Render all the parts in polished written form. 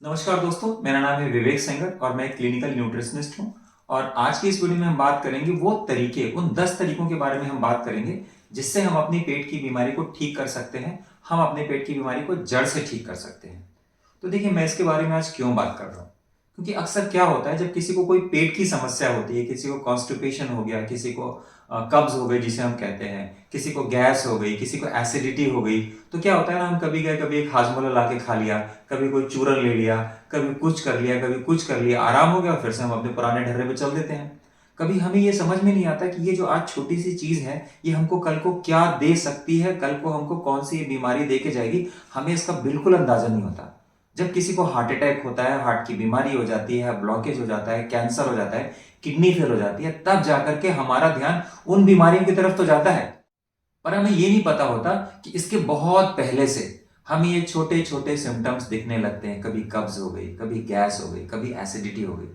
नमस्कार दोस्तों, मेरा नाम है विवेक सेंगर और मैं एक क्लिनिकल न्यूट्रिशनिस्ट हूं। और आज की इस वीडियो में हम बात करेंगे वो तरीके, उन 10 तरीकों के बारे में हम बात करेंगे जिससे हम अपनी पेट की बीमारी को ठीक कर सकते हैं। हम अपने पेट की बीमारी को जड़ से ठीक कर सकते हैं। तो देखिए, मैं इसके बारे में आज क्यों बात कर रहा हूँ, क्योंकि अक्सर क्या होता है जब किसी को कोई पेट की समस्या होती है, किसी को कॉन्स्टिपेशन हो गया, किसी को कब्ज हो गई जिसे हम कहते हैं, किसी को गैस हो गई, किसी को एसिडिटी हो गई, तो क्या होता है ना, हम कभी गए, कभी एक हाजमोला ला के खा लिया, कभी कोई चूरन ले लिया, कभी कुछ कर लिया, कभी कुछ कर लिया, आराम हो गया, फिर से हम अपने पुराने ढर्रे पे चल देते हैं। कभी हमें ये समझ में नहीं आता कि ये जो आज छोटी सी चीज है, ये हमको कल को क्या दे सकती है, कल को हमको कौन सी बीमारी दे के जाएगी, हमें इसका बिल्कुल अंदाजा नहीं होता। जब किसी को हार्ट अटैक होता है, हार्ट की बीमारी हो जाती है, ब्लॉकेज हो जाता है, कैंसर हो जाता है, किडनी फेल हो जाती है, तब जाकर के हमारा ध्यान उन बीमारियों की तरफ तो जाता है। पर हमें ये नहीं पता होता कि इसके बहुत पहले से हमें ये छोटे छोटे सिम्टम्स दिखने लगते हैं। कभी कब्ज हो गई, कभी गैस हो गई, कभी एसिडिटी हो गई।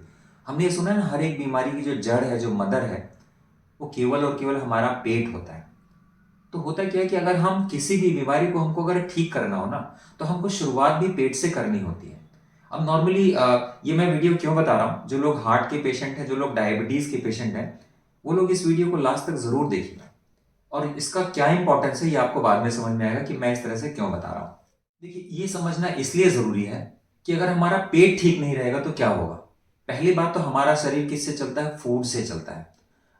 हमने ये सुना है ना, हर एक बीमारी की जो जड़ है, जो मदर है, वो केवल और केवल हमारा पेट होता है। तो होता क्या है कि अगर हम किसी भी बीमारी को हमको अगर ठीक करना हो ना, तो हमको शुरुआत भी पेट से करनी होती है। अब नॉर्मली ये मैं वीडियो क्यों बता रहा हूँ, जो लोग हार्ट के पेशेंट हैं, जो लोग डायबिटीज के पेशेंट हैं, वो लोग इस वीडियो को लास्ट तक जरूर देखिए। और इसका क्या इंपॉर्टेंस है ये आपको बाद में समझ में आएगा कि मैं इस तरह से क्यों बता रहा हूं। देखिए, ये समझना इसलिए जरूरी है कि अगर हमारा पेट ठीक नहीं रहेगा तो क्या होगा। पहली बात तो हमारा शरीर किससे चलता है? फूड से चलता है।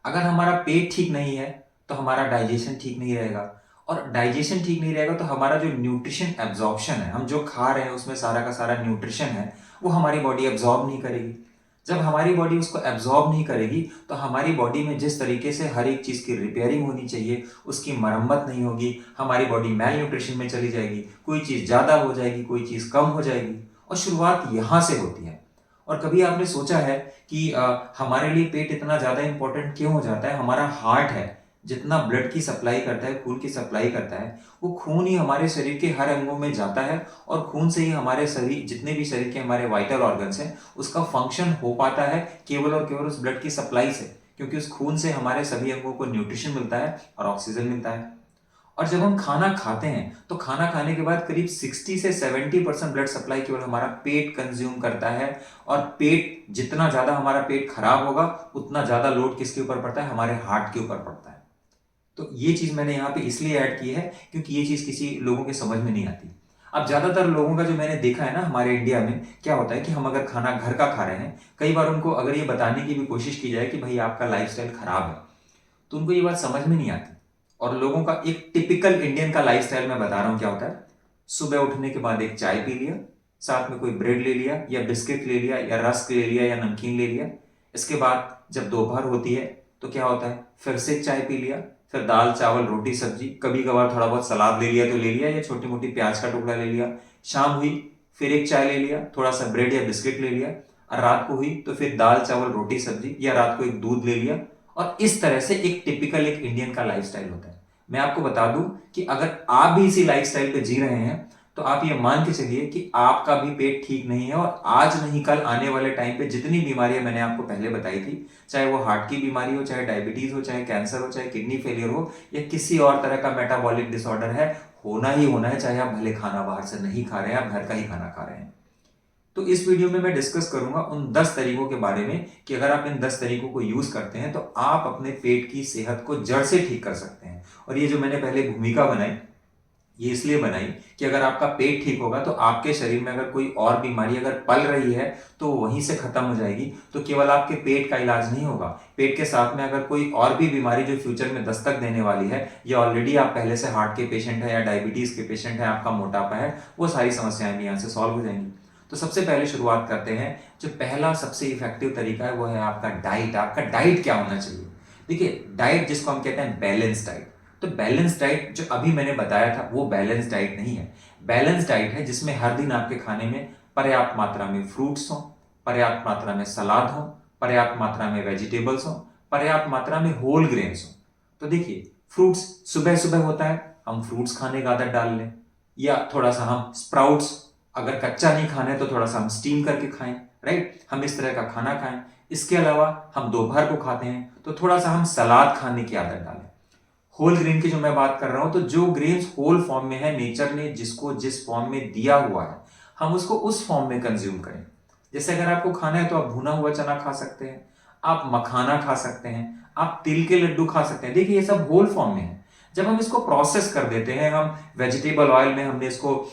अगर हमारा पेट ठीक नहीं है तो हमारा डाइजेशन ठीक नहीं रहेगा, और डाइजेशन ठीक नहीं रहेगा तो हमारा जो न्यूट्रिशन एब्जॉर्प्शन है, हम जो खा रहे हैं उसमें सारा का सारा न्यूट्रिशन है, वो हमारी बॉडी एब्जॉर्ब नहीं करेगी। जब हमारी बॉडी उसको एब्जॉर्ब नहीं करेगी तो हमारी बॉडी में जिस तरीके से हर एक चीज की रिपेयरिंग होनी चाहिए उसकी मरम्मत नहीं होगी। हमारी बॉडी मैल न्यूट्रिशन में चली जाएगी, कोई चीज ज्यादा हो जाएगी, कोई चीज कम हो जाएगी। और शुरुआत यहां से होती है। और कभी आपने सोचा है कि हमारे लिए पेट इतना ज्यादा इंपॉर्टेंट क्यों हो जाता है? हमारा हार्ट है, जितना ब्लड की सप्लाई करता है, खून की सप्लाई करता है, वो खून ही हमारे शरीर के हर अंगों में जाता है। और खून से ही हमारे शरीर, जितने भी शरीर के हमारे वाइटल ऑर्गन्स हैं, उसका फंक्शन हो पाता है केवल और केवल उस ब्लड की सप्लाई से। क्योंकि उस खून से हमारे सभी अंगों को न्यूट्रिशन मिलता है और ऑक्सीजन मिलता है। और जब हम खाना खाते हैं तो खाना खाने के बाद करीब 60 से 70% ब्लड सप्लाई केवल हमारा पेट कंज्यूम करता है। और पेट, जितना ज्यादा हमारा पेट खराब होगा उतना ज्यादा लोड किसके ऊपर पड़ता है? हमारे हार्ट के ऊपर पड़ता है। तो ये चीज मैंने यहाँ पे इसलिए ऐड की है क्योंकि ये चीज किसी लोगों के समझ में नहीं आती। अब ज्यादातर लोगों का जो मैंने देखा है ना, हमारे इंडिया में क्या होता है कि हम अगर खाना घर का खा रहे हैं, कई बार उनको अगर ये बताने की भी कोशिश की जाए कि भाई आपका लाइफस्टाइल खराब है, तो उनको ये बात समझ में नहीं आती। और लोगों का एक टिपिकल इंडियन का लाइफस्टाइल मैं बता रहा हूं क्या होता है। सुबह उठने के बाद एक चाय पी लिया, साथ में कोई ब्रेड ले लिया या बिस्किट ले लिया या रस्क ले लिया या नमकीन ले लिया। इसके बाद जब दोपहर होती है तो क्या होता है, फिर से चाय पी लिया, फिर दाल चावल रोटी सब्जी, कभी कभार थोड़ा बहुत सलाद ले लिया तो ले लिया, या छोटी मोटी प्याज का टुकड़ा ले लिया। शाम हुई, फिर एक चाय ले लिया, थोड़ा सा ब्रेड या बिस्किट ले लिया। और रात को हुई तो फिर दाल चावल रोटी सब्जी, या रात को एक दूध ले लिया। और इस तरह से एक टिपिकल एक इंडियन का लाइफस्टाइल होता है। मैं आपको बता दूं कि अगर आप भी इसी लाइफस्टाइल पे जी रहे हैं तो आप ये मान के चलिए कि आपका भी पेट ठीक नहीं है। और आज नहीं कल आने वाले टाइम पे जितनी बीमारियां मैंने आपको पहले बताई थी, चाहे वो हार्ट की बीमारी हो, चाहे डायबिटीज हो, चाहे कैंसर हो, चाहे किडनी फेलियर हो, या किसी और तरह का मेटाबॉलिक डिसऑर्डर है, होना ही होना है। चाहे आप भले खाना बाहर से नहीं खा रहे हैं, आप घर का ही खाना खा रहे हैं। तो इस वीडियो में मैं डिस्कस करूंगा उन 10 तरीकों के बारे में कि अगर आप इन 10 तरीकों को यूज करते हैं तो आप अपने पेट की सेहत को जड़ से ठीक कर सकते हैं। और ये जो मैंने पहले भूमिका बनाई, ये इसलिए बनाई कि अगर आपका पेट ठीक होगा तो आपके शरीर में अगर कोई और बीमारी अगर पल रही है तो वहीं से खत्म हो जाएगी। तो केवल आपके पेट का इलाज नहीं होगा, पेट के साथ में अगर कोई और भी बीमारी जो फ्यूचर में दस्तक देने वाली है, या ऑलरेडी आप पहले से हार्ट के पेशेंट है या डायबिटीज के पेशेंट है, आपका मोटापा है, वो सारी समस्याएं भी यहाँ से सॉल्व हो जाएंगी। तो सबसे पहले शुरुआत करते हैं। जो पहला सबसे इफेक्टिव तरीका है वो है आपका डाइट। आपका डाइट क्या होना चाहिए? देखिए, डाइट जिसको हम कहते हैं बैलेंस डाइट, तो बैलेंस डाइट जो अभी मैंने बताया था वो बैलेंस डाइट नहीं है। बैलेंस डाइट है जिसमें हर दिन आपके खाने में पर्याप्त मात्रा में फ्रूट्स हो, पर्याप्त मात्रा में सलाद हो, पर्याप्त मात्रा में वेजिटेबल्स हो, पर्याप्त मात्रा में होल ग्रेन्स हो। तो देखिए, फ्रूट्स सुबह सुबह होता है, हम फ्रूट्स खाने का आदत डाल लें, या थोड़ा सा हम स्प्राउट्स, अगर कच्चा नहीं खाना है तो थोड़ा सा हम स्टीम करके खाएं, राइट, हम इस तरह का खाना खाएं। इसके अलावा हम दोपहर को खाते हैं तो थोड़ा सा हम सलाद खाने की आदत डालें। होल ग्रेन की जो मैं बात कर रहा हूं, तो जो ग्रेन्स होल फॉर्म में है, नेचर ने जिसको जिस फॉर्म में दिया हुआ है, हम उसको उस फॉर्म में कंज्यूम करें। जैसे अगर आपको खाना है तो आप भुना हुआ चना खा सकते हैं, आप मखाना खा सकते हैं, आप तिल के लड्डू खा सकते हैं। देखिए ये सब होल फॉर्म में है। जब हम इसको प्रोसेस कर देते हैं, हम वेजिटेबल ऑयल में हमने इसको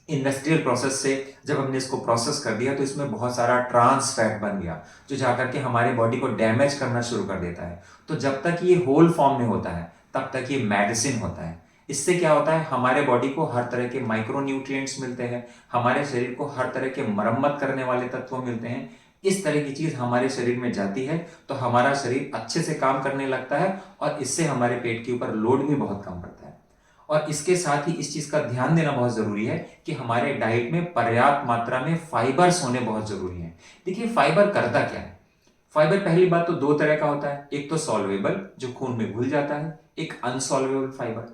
इंडस्ट्रियल प्रोसेस से जब हमने इसको प्रोसेस कर दिया तो इसमें बहुत सारा ट्रांस फैट बन गया जो जाकर के हमारे बॉडी को डैमेज करना शुरू कर देता है। तो जब तक ये होल फॉर्म में होता है तब तक ये मेडिसिन होता है। इससे क्या होता है, हमारे बॉडी को हर तरह के माइक्रो न्यूट्रिएंट्स मिलते हैं, हमारे शरीर को हर तरह के मरम्मत करने वाले तत्व मिलते हैं। इस तरह की चीज हमारे शरीर में जाती है तो हमारा शरीर अच्छे से काम करने लगता है और इससे हमारे पेट के ऊपर लोड भी बहुत कम पड़ता है। और इसके साथ ही इस चीज का ध्यान देना बहुत जरूरी है कि हमारे डाइट में पर्याप्त मात्रा में फाइबर्स होने बहुत जरूरी है। देखिए फाइबर करता क्या है। फाइबर पहली बात तो दो तरह का होता है, एक तो सॉल्वेबल जो खून में घुल जाता है, एक अनसॉल्वेबल फाइबर।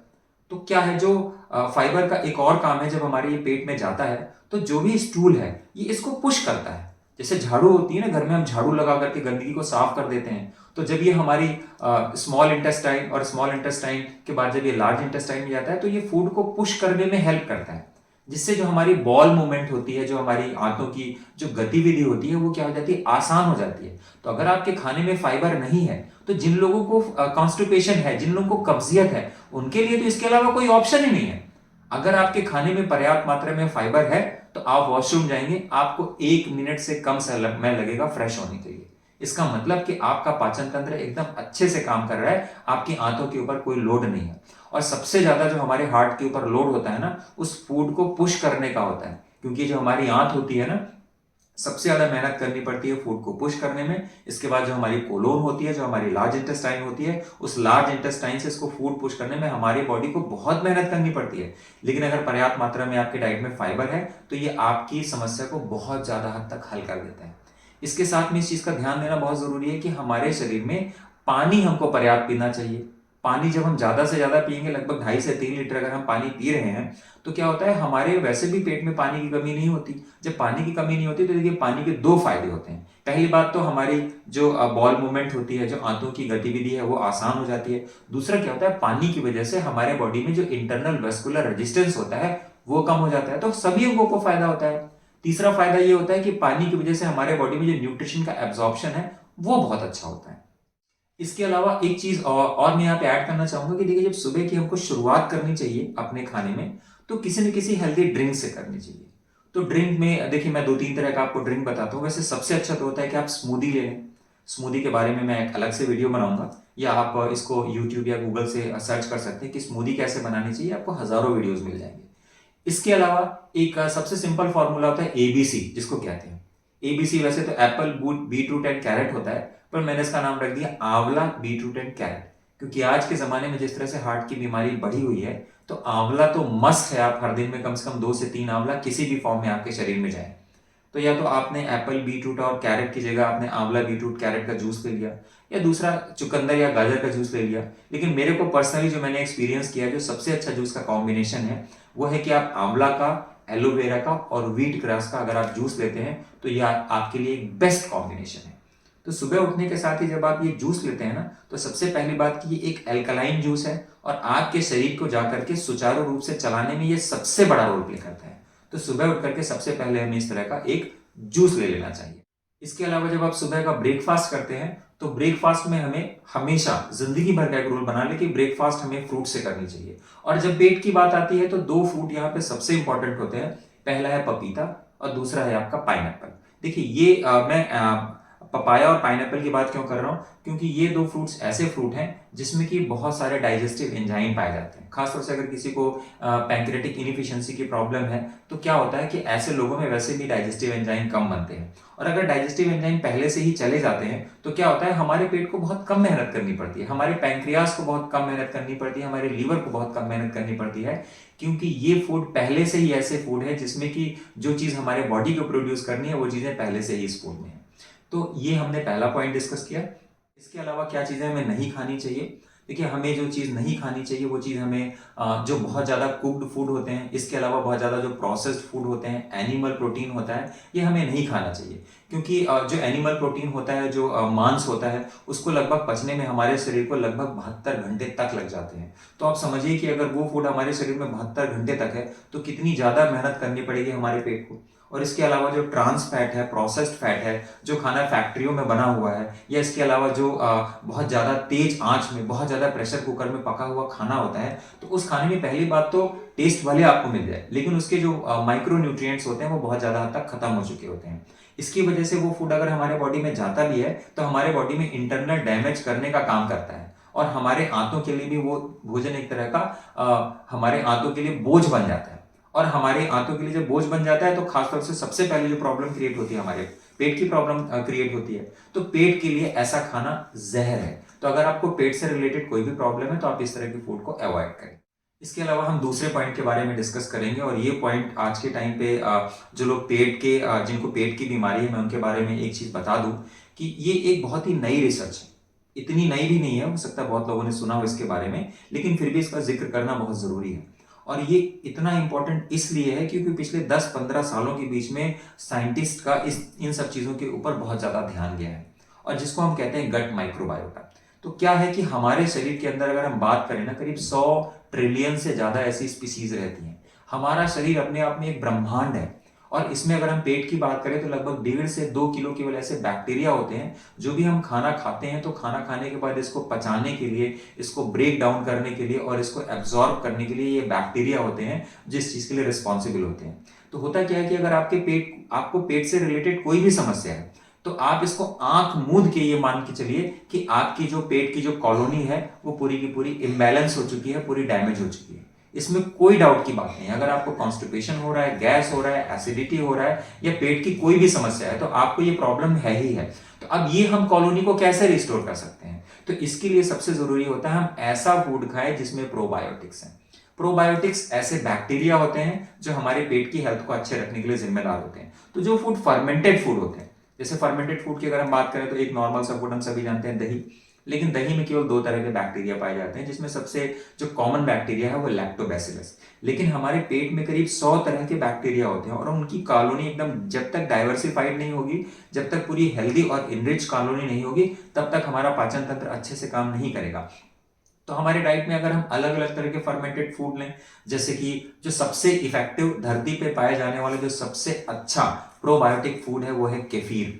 तो क्या है, जो फाइबर का एक और काम है, जब हमारे ये पेट में जाता है तो जो भी स्टूल है ये इसको पुश करता है। जैसे झाड़ू होती है ना, घर में हम झाड़ू लगा करके गंदगी को साफ कर देते हैं, तो जब ये हमारी स्मॉल इंटेस्टाइन और स्मॉल इंटेस्टाइन के बाद जब ये लार्ज इंटेस्टाइन में जाता है तो ये फूड को पुश करने में हेल्प करता है, जिससे जो हमारी बॉल मूवमेंट होती है, जो हमारी आंतों की जो गतिविधि होती है वो क्या हो जाती है, आसान हो जाती है। तो अगर आपके खाने में फाइबर नहीं है तो जिन लोगों को कॉन्स्टिपेशन है, जिन लोगों को कब्जियत है, उनके लिए तो इसके अलावा कोई ऑप्शन ही नहीं है। अगर आपके खाने में पर्याप्त मात्रा में फाइबर है तो आप वॉशरूम जाएंगे, आपको 1 मिनट से कम समय लगेगा फ्रेश होने के लिए। इसका मतलब कि आपका पाचन तंत्र एकदम अच्छे से काम कर रहा है, आपकी आंतों के ऊपर कोई लोड नहीं है। और सबसे ज्यादा जो हमारे हार्ट के ऊपर लोड होता है ना, उस फूड को पुश करने का होता है, क्योंकि जो हमारी आंत होती है ना, सबसे ज्यादा मेहनत करनी पड़ती है फूड को पुश करने में। इसके बाद जो हमारी कोलोन होती है, जो हमारी लार्ज इंटेस्टाइन होती है, उस लार्ज इंटेस्टाइन से इसको फूड पुश करने में हमारी बॉडी को बहुत मेहनत करनी पड़ती है। लेकिन अगर पर्याप्त मात्रा में आपके डाइट में फाइबर है तो ये आपकी समस्या को बहुत ज्यादा हद तक हल कर देता है। इसके साथ में इस चीज का ध्यान देना बहुत जरूरी है कि हमारे शरीर में पानी हमको पर्याप्त पीना चाहिए। पानी जब हम ज्यादा से ज्यादा पिएंगे, लगभग 2.5 से 3 लीटर अगर हम पानी पी रहे हैं, तो क्या होता है, हमारे वैसे भी पेट में पानी की कमी नहीं होती। जब पानी की कमी नहीं होती तो देखिए पानी के दो फायदे होते हैं। पहली बात तो हमारी जो बॉल मूवमेंट होती है, जो आंतों की गतिविधि है, वो आसान हो जाती है। दूसरा क्या होता है, पानी की वजह से हमारे बॉडी में जो इंटरनल वेस्कुलर रेजिस्टेंस होता है वो कम हो जाता है, तो सभी अंगों को फायदा होता है। तीसरा फायदा ये होता है कि पानी की वजह से हमारे बॉडी में जो न्यूट्रिशन का एब्जॉर्प्शन है वो बहुत अच्छा होता है। इसके अलावा एक चीज और मैं यहाँ पे ऐड करना चाहूंगा कि देखिए, जब सुबह की हमको शुरुआत करनी चाहिए अपने खाने में तो किसी न किसी हेल्दी ड्रिंक से करनी चाहिए। तो ड्रिंक में देखिए, मैं 2-3 तरह का आपको ड्रिंक बताता हूँ। वैसे सबसे अच्छा तो होता है कि आप स्मूदी ले लें। स्मूदी के बारे में मैं एक अलग से वीडियो बनाऊंगा, या आप इसको यूट्यूब या गूगल से सर्च कर सकते हैं कि स्मूदी कैसे बनानी चाहिए, आपको हजारों वीडियोज मिल जाएंगे। इसके अलावा एक सबसे सिंपल फॉर्मूला होता है एबीसी, जिसको कहते हैं एबीसी। वैसे तो एप्पल, बीटरूट एंड कैरेट होता है, पर मैंने इसका नाम रख दिया आंवला, बीटरूट एंड कैरेट, क्योंकि आज के जमाने में जिस तरह से हार्ट की बीमारी बढ़ी हुई है तो आंवला तो मस्ट है। आप हर दिन में कम से कम 2 से 3 आंवला किसी भी फॉर्म में आपके शरीर में जाए। तो या तो आपने एप्पल, बीटरूट और कैरेट की जगह आपने आंवला, बीटरूट, कैरेट का जूस ले लिया, या दूसरा चुकंदर या गाजर का जूस ले लिया। लेकिन मेरे को पर्सनली जो मैंने एक्सपीरियंस किया, जो सबसे अच्छा जूस का कॉम्बिनेशन है वो है कि आप आंवला का, एलोवेरा का और व्हीट ग्रास का अगर आप जूस लेते हैं तो यह आपके लिए एक बेस्ट कॉम्बिनेशन है। तो सुबह उठने के साथ ही जब आप ये जूस लेते हैं ना, तो सबसे पहली बात कि ये एक एल्कलाइन जूस है और आपके शरीर को जाकर के सुचारू रूप से चलाने में ये सबसे बड़ा रोल प्ले करता है। तो सुबह उठ करके सबसे पहले हमें इस तरह का एक जूस ले लेना चाहिए। इसके अलावा जब आप सुबह का ब्रेकफास्ट करते हैं तो ब्रेकफास्ट में हमें हमेशा जिंदगी भर का एक रूल बना ले कि ब्रेकफास्ट हमें फ्रूट से करनी चाहिए। और जब पेट की बात आती है तो 2 फ्रूट यहाँ पे सबसे इंपॉर्टेंट होते हैं। पहला है पपीता और दूसरा है आपका पाइनएप्पल। देखिए ये मैं पपाया और पाइनएप्पल की बात क्यों कर रहा हूँ, क्योंकि ये 2 फ्रूट्स ऐसे फ्रूट हैं जिसमें कि बहुत सारे डाइजेस्टिव एंजाइम पाए जाते हैं। खासतौर से अगर किसी को पैंक्रेटिक इनफिशिएंसी की प्रॉब्लम है तो क्या होता है कि ऐसे लोगों में वैसे भी डाइजेस्टिव एंजाइम कम बनते हैं। और अगर डाइजेस्टिव एंजाइम पहले से ही चले जाते हैं तो क्या होता है, हमारे पेट को बहुत कम मेहनत करनी पड़ती है, हमारे पैंक्रियास को बहुत कम मेहनत करनी पड़ती है, हमारे लीवर को बहुत कम मेहनत करनी पड़ती है, क्योंकि ये फूड पहले से ही ऐसे फूड है जिसमें कि जो चीज हमारे बॉडी को प्रोड्यूस करनी है वो चीजें पहले से ही इस फूड में है। तो ये हमने पहला पॉइंट डिस्कस किया। इसके अलावा क्या चीजें हमें नहीं खानी चाहिए। देखिए, हमें जो चीज़ नहीं खानी चाहिए वो चीज़ हमें जो बहुत ज़्यादा कुक्ड फूड होते हैं, इसके अलावा बहुत ज़्यादा जो प्रोसेस्ड फूड होते हैं, एनिमल प्रोटीन होता है, ये हमें नहीं खाना चाहिए। क्योंकि जो एनिमल प्रोटीन होता है, जो मांस होता है, उसको लगभग पचने में हमारे शरीर को लगभग 72 घंटे तक लग जाते हैं। तो आप समझिए कि अगर वो फूड हमारे शरीर में 72 घंटे तक है, तो कितनी ज़्यादा मेहनत करनी पड़ेगी हमारे पेट को। और इसके अलावा जो ट्रांस फैट है, प्रोसेस्ड फैट है, जो खाना फैक्ट्रियों में बना हुआ है, या इसके अलावा जो बहुत ज़्यादा तेज आंच में, बहुत ज़्यादा प्रेशर कुकर में पका हुआ खाना होता है, तो उस खाने में पहली बात तो टेस्ट भले आपको मिल जाए, लेकिन उसके जो माइक्रो न्यूट्रिएंट्स होते हैं वो बहुत ज़्यादा हद तक खत्म हो चुके होते हैं। इसकी वजह से वो फूड अगर हमारे बॉडी में जाता भी है, तो हमारे बॉडी में इंटरनल डैमेज करने का काम करता है, और हमारे आंतों के लिए भी वो भोजन एक तरह का हमारे आंतों के लिए बोझ बन जाता है। और हमारे आंतों के लिए जब बोझ बन जाता है, तो खासतौर से सबसे पहले जो प्रॉब्लम क्रिएट होती है, हमारे पेट की प्रॉब्लम क्रिएट होती है। तो पेट के लिए ऐसा खाना जहर है। तो अगर आपको पेट से रिलेटेड कोई भी प्रॉब्लम है, तो आप इस तरह की फूड को अवॉइड करें। इसके अलावा हम दूसरे पॉइंट के बारे में डिस्कस करेंगे, और ये पॉइंट आज के टाइम पे जो लोग जिनको पेट की बीमारी है, मैं उनके बारे में एक चीज बता दूं कि ये एक बहुत ही नई रिसर्च है। इतनी नई भी नहीं है, हो सकता है बहुत लोगों ने सुना हो इसके बारे में, लेकिन फिर भी इसका जिक्र करना बहुत जरूरी है। और ये इतना इंपॉर्टेंट इसलिए है क्योंकि पिछले 10-15 सालों के बीच में साइंटिस्ट का इन सब चीजों के ऊपर बहुत ज्यादा ध्यान गया है, और जिसको हम कहते हैं गट माइक्रोबायोटा। तो क्या है कि हमारे शरीर के अंदर अगर हम बात करें ना, करीब 100 ट्रिलियन से ज्यादा ऐसी स्पीसीज रहती हैं। हमारा शरीर अपने आप में एक ब्रह्मांड है, और इसमें अगर हम पेट की बात करें तो लगभग 1.5 से 2 किलो केवल ऐसे बैक्टीरिया होते हैं, जो भी हम खाना खाते हैं तो खाना खाने के बाद इसको पचाने के लिए, इसको ब्रेक डाउन करने के लिए और इसको एब्जॉर्ब करने के लिए ये बैक्टीरिया होते हैं जिस चीज के लिए रिस्पॉन्सिबल होते हैं। तो होता क्या है कि अगर आपको पेट से रिलेटेड कोई भी समस्या है, तो आप इसको आंख मूंद के ये मान के चलिए कि आपकी जो पेट की जो कॉलोनी है वो पूरी की पूरी इम्बैलेंस हो चुकी है, पूरी डैमेज हो चुकी है। इसमें कोई डाउट की बात नहीं है। अगर आपको कॉन्स्टिपेशन हो रहा है, गैस हो रहा है, एसिडिटी हो रहा है, या पेट की कोई भी समस्या है, तो आपको ये प्रॉब्लम है ही है। तो अब ये हम कॉलोनी को कैसे रिस्टोर कर सकते हैं? तो इसके लिए सबसे जरूरी होता है हम ऐसा फूड खाएं जिसमें प्रोबायोटिक्स हैं। प्रोबायोटिक्स ऐसे बैक्टीरिया होते हैं जो हमारे पेट की हेल्थ को अच्छे रखने के लिए जिम्मेदार होते हैं। तो जो फूड फर्मेंटेड फूड होते हैं, जैसे फर्मेंटेड फूड की अगर हम बात करें तो एक नॉर्मल सा फूड हम सभी जानते हैं, दही। लेकिन दही में केवल 2 तरह के बैक्टीरिया पाए जाते हैं, जिसमें सबसे जो कॉमन बैक्टीरिया है वो लैक्टोबैसिलस। लेकिन हमारे पेट में करीब 100 तरह के बैक्टीरिया होते हैं, और उनकी कॉलोनी एकदम जब तक डाइवर्सिफाइड नहीं होगी, जब तक पूरी हेल्दी और इनरिच कॉलोनी नहीं होगी, तब तक हमारा पाचन तंत्र अच्छे से काम नहीं करेगा। तो हमारे डाइट में अगर हम अलग अलग तरह के फर्मेंटेड फूड लें, जैसे कि जो सबसे इफेक्टिव धरती पे पाए जाने वाले जो सबसे अच्छा प्रोबायोटिक फूड है वो है केफीर।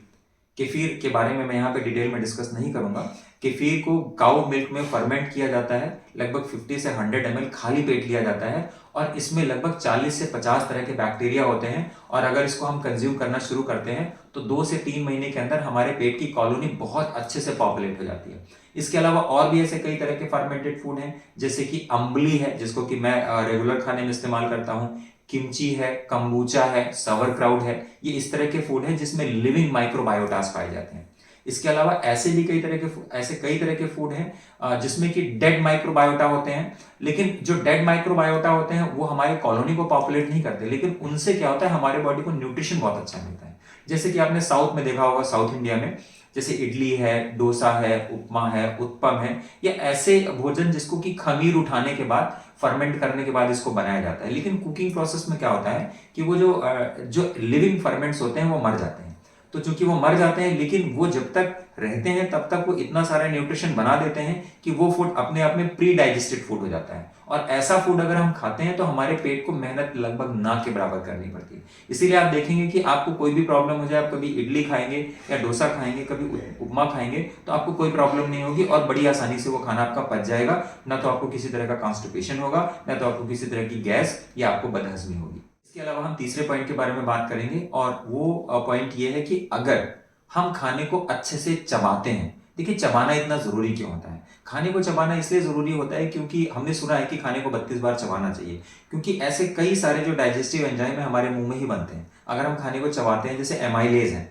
केफीर के बारे में मैं यहाँ पे डिटेल में डिस्कस नहीं करूंगा। केफीर को काउ मिल्क में फर्मेंट किया जाता है, लगभग 50 से 100 ml खाली पेट लिया जाता है, और इसमें लगभग 40 से 50 तरह के बैक्टीरिया होते हैं। और अगर इसको हम कंज्यूम करना शुरू करते हैं तो 2 से 3 महीने के अंदर हमारे पेट की कॉलोनी बहुत अच्छे से पॉपुलेट हो जाती है। इसके अलावा और भी ऐसे कई तरह के फर्मेंटेड फूड हैं, जैसे कि अम्बली है, जिसको कि मैं रेगुलर खाने में इस्तेमाल करता हूँ, किमची है, कंबूचा है, सवरक्राउट है। ये इस तरह के फूड है जिसमें लिविंग माइक्रोबायोटास पाए जाते हैं। इसके अलावा ऐसे कई तरह के फूड हैं जिसमें कि डेड माइक्रोबायोटा होते हैं। लेकिन जो डेड माइक्रोबायोटा होते हैं वो हमारे कॉलोनी को पॉपुलेट नहीं करते, लेकिन उनसे क्या होता है, हमारे बॉडी को न्यूट्रिशन बहुत अच्छा मिलता है। जैसे कि आपने साउथ में देखा होगा, साउथ इंडिया में जैसे इडली है, डोसा है, उपमा है, उत्पम है, या ऐसे भोजन जिसको कि खमीर उठाने के बाद, फर्मेंट करने के बाद इसको बनाया जाता है। लेकिन कुकिंग प्रोसेस में क्या होता है कि वो जो लिविंग फर्मेंट्स होते हैं वो मर जाते हैं। तो चूंकि वो मर जाते हैं, लेकिन वो जब तक रहते हैं तब तक वो इतना सारा न्यूट्रिशन बना देते हैं कि वो फूड अपने आप में प्री डाइजेस्टेड फूड हो जाता है। और ऐसा फूड अगर हम खाते हैं तो हमारे पेट को मेहनत लगभग ना के बराबर करनी पड़ती है। इसीलिए आप देखेंगे कि आपको कोई भी प्रॉब्लम हो जाए, आप कभी इडली खाएंगे या डोसा खाएंगे, कभी उपमा खाएंगे, तो आपको कोई प्रॉब्लम नहीं होगी और बड़ी आसानी से वो खाना आपका पच जाएगा। ना तो आपको किसी तरह का कॉन्स्टिपेशन होगा, ना तो आपको किसी तरह की गैस या आपको बदहजमी होगी। इसके अलावा हम तीसरे पॉइंट के बारे में बात करेंगे, और वो पॉइंट ये है कि अगर हम खाने को अच्छे से चबाते हैं। देखिए, चबाना इतना जरूरी क्यों होता है? खाने को चबाना इसलिए जरूरी होता है क्योंकि हमने सुना है कि खाने को 32 बार चबाना चाहिए, क्योंकि ऐसे कई सारे जो डाइजेस्टिव एंजाइम है हमारे मुंह में ही बनते हैं अगर हम खाने को चबाते हैं। जैसे एमाइलेज है,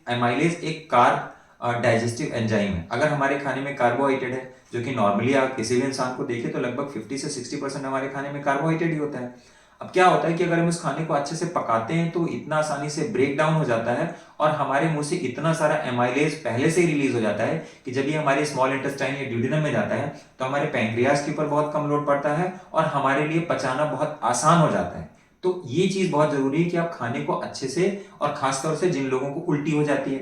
एमाइलेज एक कार्ब डाइजेस्टिव एंजाइम है। अगर हमारे खाने में कार्बोहाइड्रेट है, जो कि नॉर्मली आप किसी भी इंसान को देखें तो लगभग 50 से 60% हमारे खाने में कार्बोहाइड्रेट ही होता है। अब क्या होता है कि अगर हम उस खाने को अच्छे से पकाते हैं तो इतना आसानी से ब्रेक डाउन हो जाता है और हमारे मुंह से इतना सारा एमाइलेज पहले से ही रिलीज हो जाता है कि जब ये हमारे स्मॉल इंटेस्टाइन या ड्यूडेनम में जाता है तो हमारे पैंक्रियाज के ऊपर बहुत कम लोड पड़ता है और हमारे लिए पचाना बहुत आसान हो जाता है। तो ये चीज बहुत जरूरी है कि आप खाने को अच्छे से, और खासतौर से जिन लोगों को उल्टी हो जाती है,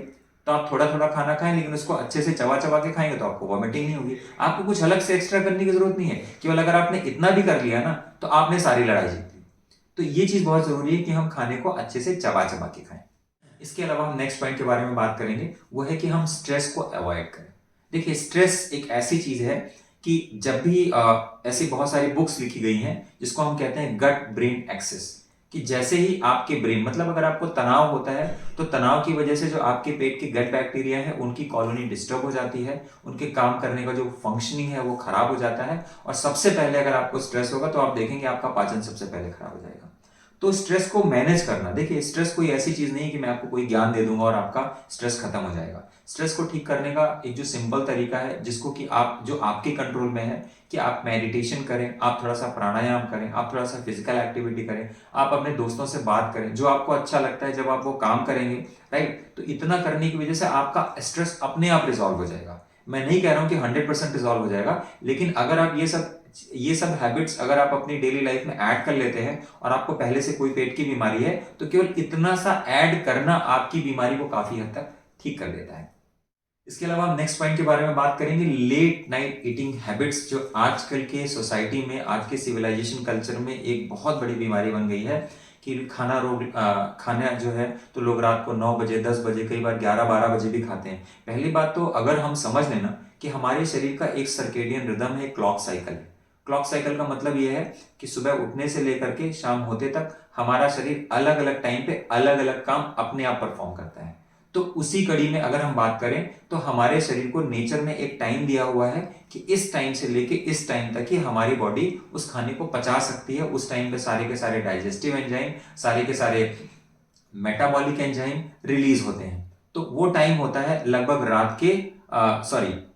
तो आप थोड़ा थोड़ा खाना खाएं लेकिन उसको अच्छे से चबा चबा के खाएंगे तो आपको वॉमिटिंग नहीं होगी। आपको कुछ अलग से एक्स्ट्रा करने की जरूरत नहीं है, केवल अगर आपने इतना भी कर लिया ना तो आपने सारी लड़ाई जीत ली। तो ये चीज बहुत जरूरी है कि हम खाने को अच्छे से चबा चबा के खाएं। इसके अलावा हम नेक्स्ट पॉइंट के बारे में बात करेंगे, वो है कि हम स्ट्रेस को अवॉइड करें। देखिए, स्ट्रेस एक ऐसी चीज है कि जब भी ऐसी बहुत सारी बुक्स लिखी गई हैं जिसको हम कहते हैं गट ब्रेन एक्सेस, कि जैसे ही आपके ब्रेन, मतलब अगर आपको तनाव होता है तो तनाव की वजह से जो आपके पेट के गट बैक्टीरिया है उनकी कॉलोनी डिस्टर्ब हो जाती है, उनके काम करने का जो फंक्शनिंग है वो खराब हो जाता है, और सबसे पहले अगर आपको स्ट्रेस होगा तो आप देखेंगे आपका पाचन सबसे पहले खराब हो जाएगा। तो स्ट्रेस को मैनेज करना, देखिए स्ट्रेस कोई ऐसी चीज नहीं है कि मैं आपको कोई ज्ञान दे दूंगा और आपका स्ट्रेस खत्म हो जाएगा। स्ट्रेस को ठीक करने का एक जो सिंपल तरीका है, जिसको कि आप, जो आपके कंट्रोल में है, कि आप मेडिटेशन करें, आप थोड़ा सा प्राणायाम करें, आप थोड़ा सा फिजिकल एक्टिविटी करें, आप अपने दोस्तों से बात करें, जो आपको अच्छा लगता है जब आप वो काम करेंगे, राइट। तो इतना करने की वजह से आपका स्ट्रेस अपने आप रिजॉल्व हो जाएगा। मैं नहीं कह रहा हूं कि 100% रिजॉल्व हो जाएगा, लेकिन अगर आप ये सब हैबिट्स अगर आप अपनी डेली लाइफ में ऐड कर लेते हैं, और आपको पहले से कोई पेट की बीमारी है, तो केवल इतना सा ऐड करना आपकी बीमारी को काफी हद तक ठीक कर देता है। इसके अलावा हम नेक्स्ट पॉइंट के बारे में बात करेंगे, लेट नाइट ईटिंग हैबिट्स, जो आजकल के सोसाइटी में, आज के सिविलाइजेशन कल्चर में एक बहुत बड़ी बीमारी बन गई है कि खाना जो है तो लोग रात को 9 बजे, 10 बजे, कई बार 11-12 बजे भी खाते हैं। पहली बात तो अगर हम समझ लेना कि हमारे शरीर का एक सर्केडियन रिदम है, क्लॉक साइकिल। क्लॉक साइकिल का मतलब यह है कि सुबह उठने से लेकर के शाम होते तक हमारा शरीर अलग अलग टाइम पे अलग अलग काम अपने आप परफॉर्म करता है। तो उसी कड़ी में अगर हम बात करें तो हमारे शरीर को नेचर ने एक टाइम दिया हुआ है कि इस टाइम से लेके इस टाइम तक ही हमारी बॉडी उस खाने को पचा सकती है। उस टाइम पे सारे के सारे डाइजेस्टिव एंजाइम, सारे के सारे मेटाबॉलिक एंजाइम रिलीज होते हैं। तो वो टाइम होता है लगभग रात के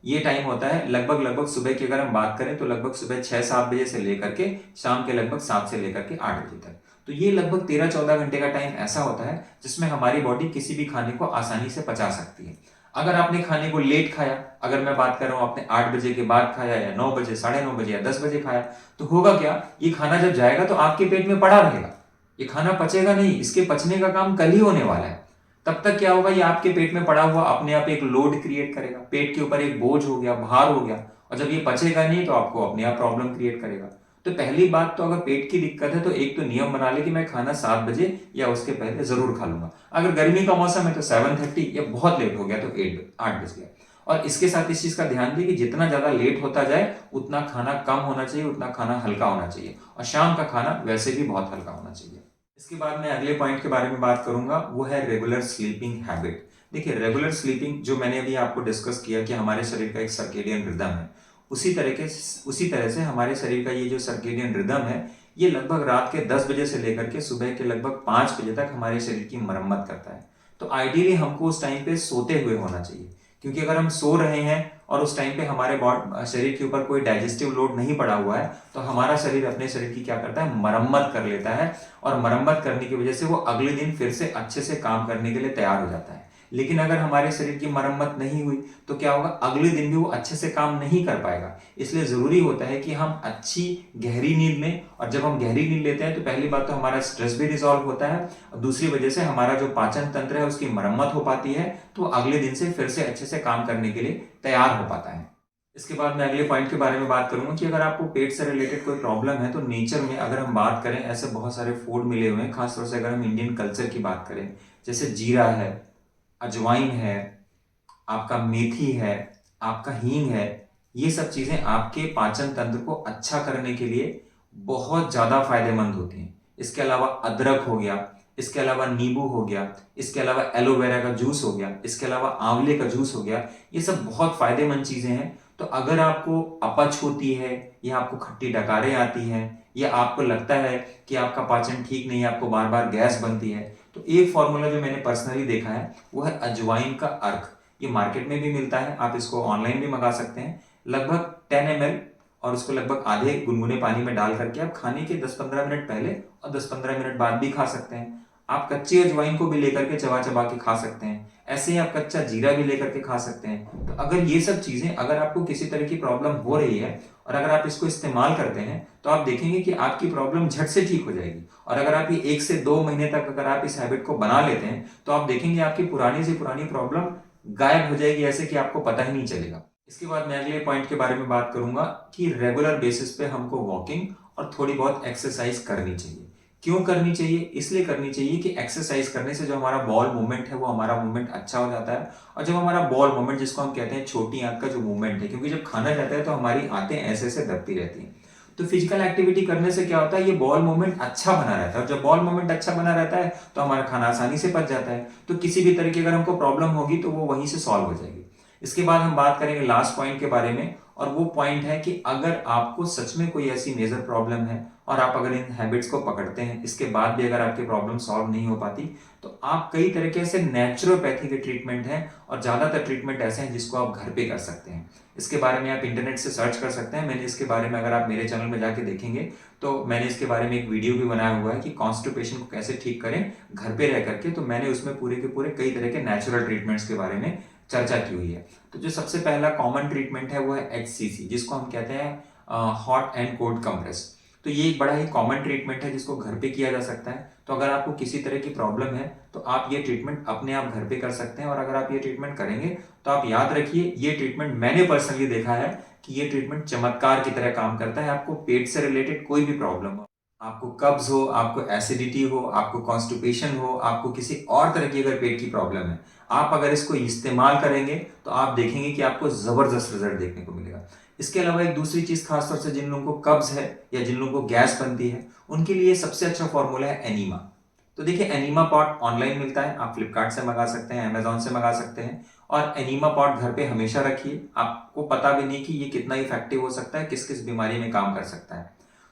ये टाइम होता है लगभग सुबह की, अगर हम बात करें तो लगभग सुबह 6-7 बजे से लेकर के शाम के लगभग 7 से लेकर के 8 बजे तक। तो ये लगभग 13-14 घंटे का टाइम ऐसा होता है जिसमें हमारी बॉडी किसी भी खाने को आसानी से पचा सकती है। अगर आपने खाने को लेट खाया, अगर मैं बात कर रहा हूं आपने 8 बजे के बाद खाया, या 9 बजे, 9:30 बजे या 10 बजे खाया, तो होगा क्या, ये खाना जब जाएगा तो आपके पेट में पड़ा रहेगा, ये खाना पचेगा नहीं, इसके पचने का काम कल ही होने वाला है। तब तक क्या होगा, ये आपके पेट में पड़ा हुआ अपने आप एक लोड क्रिएट करेगा, पेट के ऊपर एक बोझ हो गया, भार हो गया, और जब ये पचेगा नहीं तो आपको अपने आप प्रॉब्लम क्रिएट करेगा। तो पहली बात तो अगर पेट की दिक्कत है तो एक तो नियम बना ले कि मैं खाना 7 बजे या उसके पहले जरूर खा लूंगा। अगर गर्मी का मौसम है तो 7:30, या बहुत लेट हो गया तो 8 बज गया। और इसके साथ इस चीज का ध्यान दिए कि जितना ज्यादा लेट होता जाए उतना खाना कम होना चाहिए, उतना खाना हल्का होना चाहिए, और शाम का खाना वैसे भी बहुत हल्का होना चाहिए। इसके बाद मैं अगले पॉइंट के बारे में बात करूंगा, वो है रेगुलर स्लीपिंग हैबिट। देखिए, रेगुलर स्लीपिंग जो मैंने अभी आपको डिस्कस किया कि हमारे शरीर का एक सर्केडियन रिदम है, उसी तरह से हमारे शरीर का ये जो सर्केडियन रिदम है, ये लगभग रात के 10 बजे से लेकर के सुबह के लगभग 5 बजे तक हमारे शरीर की मरम्मत करता है। तो आइडियली हमको उस टाइम पे सोते हुए होना चाहिए, क्योंकि अगर हम सो रहे हैं और उस टाइम पे हमारे शरीर के ऊपर कोई डाइजेस्टिव लोड नहीं पड़ा हुआ है, तो हमारा शरीर अपने शरीर की क्या करता है, मरम्मत कर लेता है, और मरम्मत करने की वजह से वो अगले दिन फिर से अच्छे से काम करने के लिए तैयार हो जाता है। लेकिन अगर हमारे शरीर की मरम्मत नहीं हुई तो क्या होगा, अगले दिन भी वो अच्छे से काम नहीं कर पाएगा। इसलिए जरूरी होता है कि हम अच्छी गहरी नींद लें, और जब हम गहरी नींद लेते हैं तो पहली बात तो हमारा स्ट्रेस भी रिजॉल्व होता है, और दूसरी वजह से हमारा जो पाचन तंत्र है उसकी मरम्मत हो पाती है, तो अगले दिन से फिर से अच्छे से काम करने के लिए तैयार हो पाता है। इसके बाद मैं अगले पॉइंट के बारे में बात करूंगा कि अगर आपको पेट से रिलेटेड कोई प्रॉब्लम है तो नेचर में अगर हम बात करें, ऐसे बहुत सारे फूड मिले हुए हैं, खासतौर से अगर हम इंडियन कल्चर की बात करें, जैसे जीरा है, अजवाइन है, आपका मेथी है, आपका हींग है, ये सब चीजें आपके पाचन तंत्र को अच्छा करने के लिए बहुत ज्यादा फायदेमंद होती हैं। इसके अलावा अदरक हो गया, इसके अलावा नींबू हो गया, इसके अलावा एलोवेरा का जूस हो गया, इसके अलावा आंवले का जूस हो गया, ये सब बहुत फायदेमंद चीजें हैं। तो अगर आपको अपच होती है, या आपको खट्टी डकारें आती हैं, या आपको लगता है कि आपका पाचन ठीक नहीं है, आपको बार बार गैस बनती है, तो एक फॉर्मूला जो मैंने पर्सनली देखा है वो है अजवाइन का अर्क। ये मार्केट में भी मिलता है, आप इसको ऑनलाइन भी मंगा सकते हैं। लगभग 10 ml और उसको लगभग आधे गुनगुने पानी में डाल करके आप खाने के 10-15 मिनट पहले और 10-15 मिनट बाद भी खा सकते हैं। आप कच्ची अजवाइन को भी लेकर के चबा चबा के खा सकते हैं। ऐसे ही आप कच्चा जीरा भी लेकर के खा सकते हैं। तो अगर ये सब चीजें, अगर आपको किसी तरह की प्रॉब्लम हो रही है और अगर आप इसको इस्तेमाल करते हैं तो आप देखेंगे कि आपकी प्रॉब्लम झट से ठीक हो जाएगी। और अगर आप ये 1 से 2 महीने तक अगर आप इस हैबिट को बना लेते हैं तो आप देखेंगे आपकी पुरानी से पुरानी प्रॉब्लम गायब हो जाएगी, ऐसे कि आपको पता ही नहीं चलेगा। इसके बाद मैं अगले पॉइंट के बारे में बात करूंगा कि रेगुलर बेसिस पे हमको वॉकिंग और थोड़ी बहुत एक्सरसाइज करनी चाहिए। क्यों करनी चाहिए? इसलिए करनी चाहिए कि एक्सरसाइज करने से जो हमारा बॉल मूवमेंट है वो हमारा मूवमेंट अच्छा हो जाता है। और जब हमारा बॉल मूवमेंट, जिसको हम कहते हैं छोटी आंत का जो मूवमेंट है, क्योंकि जब खाना जाता है तो हमारी आंतें ऐसे ऐसे दबती रहती हैं, तो फिजिकल एक्टिविटी करने से क्या होता है, ये बॉल मूवमेंट अच्छा बना रहता है। और जब बॉल मूवमेंट अच्छा बना रहता है तो हमारा खाना आसानी से पच जाता है। तो किसी भी तरह की अगर हमको प्रॉब्लम होगी तो वो वहीं से सॉल्व हो जाएगी। इसके बाद हम बात करेंगे लास्ट पॉइंट के बारे में, और वो पॉइंट है कि अगर आपको सच में कोई ऐसी मेजर प्रॉब्लम है और आप अगर इन हैबिट्स को पकड़ते हैं, इसके बाद भी अगर आपकी प्रॉब्लम सॉल्व नहीं हो पाती, तो आप कई तरीके से नेचुरोपैथी के ट्रीटमेंट हैं और ज्यादातर ट्रीटमेंट ऐसे हैं जिसको आप घर पे कर सकते हैं। इसके बारे में आप इंटरनेट से सर्च कर सकते हैं। मैंने इसके बारे में, अगर आप मेरे चैनल में जाके देखेंगे तो मैंने इसके बारे में एक वीडियो भी बनाया हुआ है कि कॉन्स्टिपेशन को कैसे ठीक करें घर पे रह करके। तो मैंने उसमें पूरे के पूरे कई तरह के नेचुरल ट्रीटमेंट्स के बारे में चर्चा की हुई है। तो जो सबसे पहला कॉमन ट्रीटमेंट है वो है HCC, जिसको हम कहते हैं हॉट एंड कोल्ड कंप्रेस। तो ये एक बड़ा ही कॉमन ट्रीटमेंट है जिसको घर पे किया जा सकता है। तो अगर आपको किसी तरह की प्रॉब्लम है तो आप ये ट्रीटमेंट अपने आप घर पे कर सकते हैं। और अगर आप ये ट्रीटमेंट करेंगे तो आप याद रखिए, ये ट्रीटमेंट मैंने पर्सनली देखा है कि ये ट्रीटमेंट चमत्कार की तरह काम करता है। आपको पेट से रिलेटेड कोई भी प्रॉब्लम हो, आपको कब्ज हो, आपको एसिडिटी हो, आपको कॉन्स्टिपेशन हो, आपको किसी और तरह की अगर पेट की प्रॉब्लम है, आप अगर इसको इस्तेमाल करेंगे तो आप देखेंगे कि आपको जबरदस्त रिजल्ट देखने को मिलेगा। इसके अलावा एक दूसरी चीज, खासतौर से जिन लोगों को कब्ज है या जिन लोगों को गैस बनती है, उनके लिए सबसे अच्छा फॉर्मूला है एनीमा। तो देखिए, एनीमा पॉट ऑनलाइन मिलता है, आप फ्लिपकार्ट से मंगा सकते हैं, अमेजोन से मंगा सकते हैं। और एनीमा पॉट घर पे हमेशा रखिए। आपको पता भी नहीं कि ये कितना इफेक्टिव हो सकता है, किस किस बीमारी में काम कर सकता है।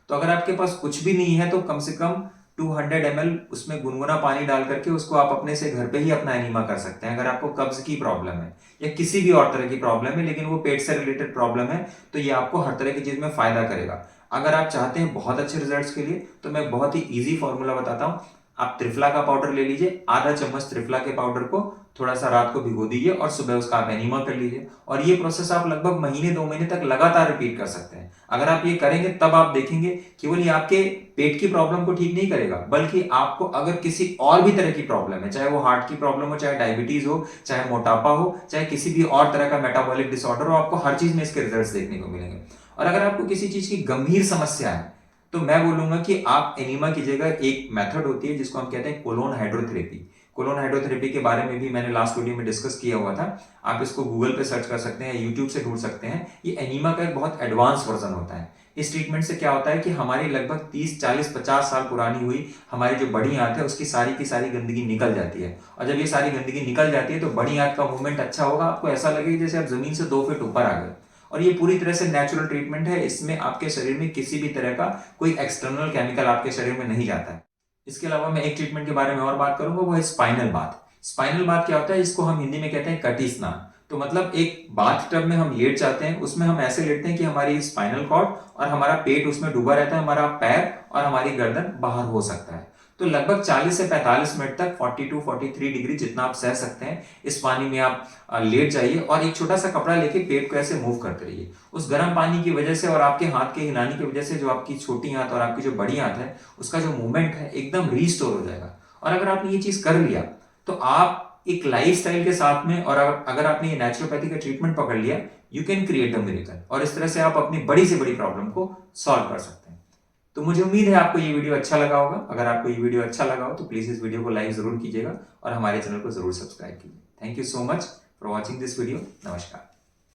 तो अगर आपके पास कुछ भी नहीं है तो कम से कम 200 ml उसमें गुनगुना पानी डाल करके उसको आप अपने से घर पे ही अपना एनीमा कर सकते हैं। अगर आपको कब्ज की प्रॉब्लम है या किसी भी और तरह की प्रॉब्लम है, लेकिन वो पेट से रिलेटेड प्रॉब्लम है, तो ये आपको हर तरह की चीज में फायदा करेगा। अगर आप चाहते हैं बहुत अच्छे रिजल्ट्स के लिए तो मैं बहुत ही इजी फॉर्मूला बताता हूँ। आप त्रिफला का पाउडर ले लीजिए, आधा चम्मच त्रिफला के पाउडर को थोड़ा सा रात को भिगो दीजिए और सुबह उसका आप एनीमा कर लीजिए। और ये प्रोसेस आप लगभग महीने 2 महीने तक लगातार रिपीट कर सकते हैं। अगर आप ये करेंगे तब आप देखेंगे केवल ये आपके पेट की प्रॉब्लम को ठीक नहीं करेगा, बल्कि आपको अगर किसी और भी तरह की प्रॉब्लम है, चाहे वो हार्ट की प्रॉब्लम हो, चाहे डायबिटीज हो, चाहे मोटापा हो, चाहे किसी भी और तरह का मेटाबॉलिक डिसऑर्डर हो, आपको हर चीज में इसके रिजल्ट्स देखने को मिलेंगे। और अगर आपको किसी चीज की गंभीर समस्या है तो मैं बोलूंगा कि आप एनीमा की जगह, एक मेथड होती है जिसको हम कहते हैं कोलोन हाइड्रोथेरेपी। कोलोन हाइड्रोथेरेपी के बारे में भी मैंने लास्ट वीडियो में डिस्कस किया हुआ था। आप इसको गूगल पे सर्च कर सकते हैं, यूट्यूब से ढूंढ सकते हैं। ये एनीमा का एक बहुत एडवांस वर्जन होता है। इस ट्रीटमेंट से क्या होता है कि हमारी लगभग 30, 40, 50 साल पुरानी हुई हमारी जो बड़ी आंत है उसकी सारी की सारी गंदगी निकल जाती है। और जब ये सारी गंदगी निकल जाती है तो बड़ी आंत का मूवमेंट अच्छा होगा, आपको ऐसा लगेगा जैसे आप जमीन से 2 फीट ऊपर आ गए। और ये पूरी तरह से नेचुरल ट्रीटमेंट है। इसमें आपके शरीर में किसी भी तरह का कोई एक्सटर्नल केमिकल आपके शरीर में नहीं जाता है। इसके अलावा मैं एक ट्रीटमेंट के बारे में और बात करूंगा, वो है स्पाइनल बाथ। स्पाइनल बाथ क्या होता है? इसको हम हिंदी में कहते हैं कटी स्नान। तो मतलब एक बाथ टब में हम लेट जाते हैं, उसमें हम ऐसे लेटते हैं कि हमारी स्पाइनल कॉर्ड और हमारा पेट उसमें डूबा रहता है, हमारा पैर और हमारी गर्दन बाहर हो सकता है। तो लगभग 40 से 45 मिनट तक 42, 43 डिग्री जितना आप सह सकते हैं इस पानी में आप लेट जाइए और एक छोटा सा कपड़ा लेके पेट को ऐसे मूव करते रहिए। उस गर्म पानी की वजह से और आपके हाथ के हिलाने की वजह से जो आपकी छोटी आंत और आपकी जो बड़ी आंत है उसका जो मूवमेंट है एकदम रीस्टोर हो जाएगा। और अगर आपने ये चीज कर लिया तो आप एक लाइफस्टाइल के साथ में, और अगर आपने ये नेचुरोपैथी का ट्रीटमेंट पकड़ लिया, you can create the miracle. और इस तरह से आप अपनी बड़ी से बड़ी प्रॉब्लम को सॉल्व कर सकते हैं। तो मुझे उम्मीद है आपको ये वीडियो अच्छा लगा होगा। अगर आपको ये वीडियो अच्छा लगा हो तो प्लीज इस वीडियो को लाइक जरूर कीजिएगा और हमारे चैनल को जरूर सब्सक्राइब कीजिए। Thank you so much for watching this video. नमस्कार।